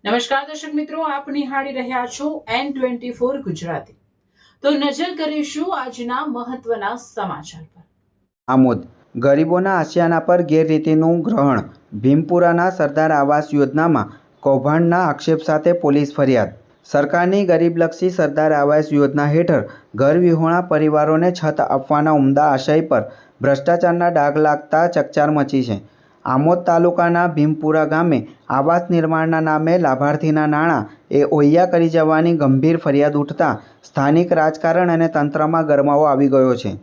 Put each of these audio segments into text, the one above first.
નમસ્કાર દર્શક મિત્રો, આપ નિહાળી રહ્યા છો N24 ગુજરાતી। તો નજર કરીશું આજના મહત્વના સમાચાર પર। આમોદ ગરીબોના આશિયાના પર ગેરરીતિનું ગ્રહણ, ભીમપુરાના સરદાર આવાસ યોજનામાં કૌભાંડના આક્ષેપ સાથે પોલીસ ફરિયાદ। સરકારની ગરીબલક્ષી સરદાર આવાસ યોજના હેઠળ ઘર વિહોણા પરિવારોને છત આપવાના ઉમદા આશય પર ભ્રષ્ટાચારના ડાઘ લાગતા ચકચાર મચી છે। આમોદ તાલુકાના ભીમપુરા ગામે આવાસ નિર્માણના નામે લાભાર્થીના નાણાં ઓહિયા કરી જવાની ગંભીર ફરિયાદ ઉઠતા સ્થાનિક રાજકારણ અને તંત્રમાં ગરમાવો આવી ગયો છે।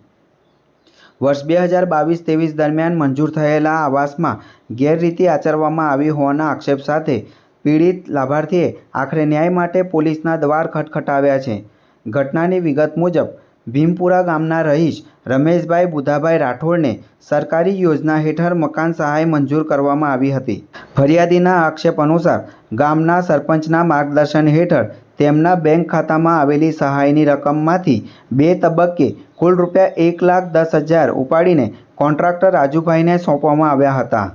વર્ષ 2022-23 દરમિયાન મંજૂર થયેલા આવાસમાં ગેરરીતિ આચરવામાં આવી હોવાના આક્ષેપ સાથે પીડિત લાભાર્થીએ આખરે ન્યાય માટે પોલીસના દ્વાર ખટખટાવ્યા છે। ઘટનાની વિગત મુજબ ભીમપુરા ગામના રહીશ રમેશભાઈ બુધાભાઈ રાઠોડને સરકારી યોજના હેઠળ મકાન સહાય મંજૂર કરવામાં આવી હતી। ફરિયાદીના આક્ષેપ અનુસાર ગામના સરપંચના માર્ગદર્શન હેઠળ તેમના બેંક ખાતામાં આવેલી સહાયની રકમમાંથી 2 તબક્કે કુલ રૂપિયા 1,10,000 ઉપાડીને કોન્ટ્રાક્ટર રાજુભાઈને સોંપવામાં આવ્યા હતા।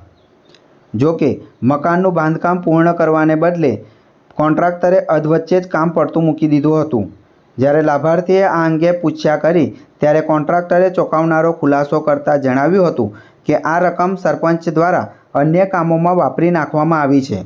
જો કે મકાનનું બાંધકામ પૂર્ણ કરવાને બદલે કોન્ટ્રાક્ટરે અધવચ્ચે જ કામ પડતું મૂકી દીધું હતું। જ્યારે લાભાર્થીએ આ અંગે પૂછ્યા કરી ત્યારે કોન્ટ્રાક્ટરે ચોંકાવનારો ખુલાસો કરતા જણાવ્યું હતું કે આ રકમ સરપંચ દ્વારા અન્ય કામોમાં વાપરી નાખવામાં આવી છે।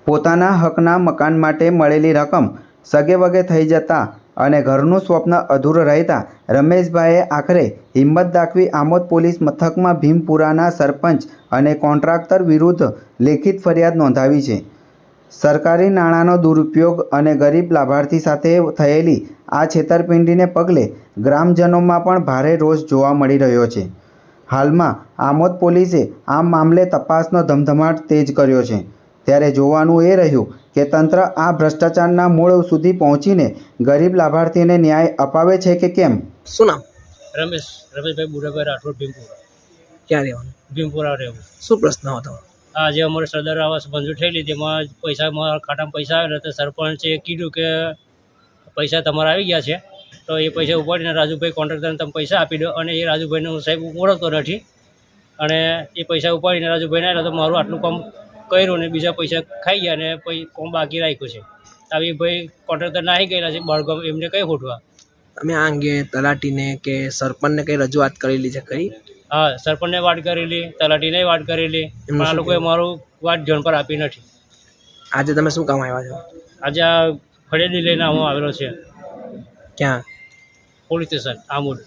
પોતાના હકના મકાન માટે મળેલી રકમ સગે વગે થઈ જતા અને ઘરનું સ્વપ્ન અધૂરું રહેતા રમેશભાઈએ આખરે હિંમત દાખવી આમોદ પોલીસ મથકમાં ભીમપુરાના સરપંચ અને કોન્ટ્રાક્ટર વિરુદ્ધ લેખિત ફરિયાદ નોંધાવી છે। સરકારી નાણાંનો દુરુપયોગ અને ગરીબ લાભાર્થી સાથે થયેલી આ છેતરપિંડીને પગલે ગ્રામજનોમાં પણ ભારે રોષ જોવા મળી રહ્યો છે। હાલમાં આમોદ પોલીસે આ મામલે તપાસનો ધમધમાટ તેજ કર્યો છે। ત્યારે જોવાનું એ રહ્યું કે તંત્ર આ ભ્રષ્ટાચારના મૂળ સુધી પહોંચીને ગરીબ લાભાર્થીને ન્યાય અપાવે છે કે કેમ। શું નામ? રમેશભાઈ બુધાભાઈ રાઠોડ, ભીમપુરા। ક્યાં રહેવાનું? ભીમપુરા રહેવું। શું પ્રશ્ન હતો? આજે અમારે સરદાર આવાસ મંજૂર થયેલી, તેમાં પૈસા મારા ખાતામાં પૈસા આવેલા, તો સરપંચે કીધું કે પૈસા તમારા આવી ગયા છે, તો એ પૈસા ઉપાડીને રાજુભાઈ કોન્ટ્રાક્ટરને તમે પૈસા આપી દો। અને એ રાજુભાઈને હું સાહેબ ઓળખતો નથી, અને એ પૈસા ઉપાડીને રાજુભાઈને આવ્યા તો મારું આટલું કામ કર્યું ને બીજા પૈસા ખાઈ ગયા ને કામ બાકી રાખ્યું છે। આવી ભાઈ કોન્ટ્રાક્ટર નાહી ગયેલા છે બળગામ, એમને કઈ ખોટવા। તમે આ અંગે તલાટીને કે સરપંચને કઈ રજૂઆત કરેલી છે ખરી? હા, સરપંચને વાત કરેલી, તલાટીને વાત કરેલી, પણ આ લોકોએ મારું વાત ધ્યાન પર આપી નથી। આજે તમે શું કામ આવ્યા છો? આજે આ ફરિયાદી લઈને હું આવેલો છે। ક્યાં? Police station Amod.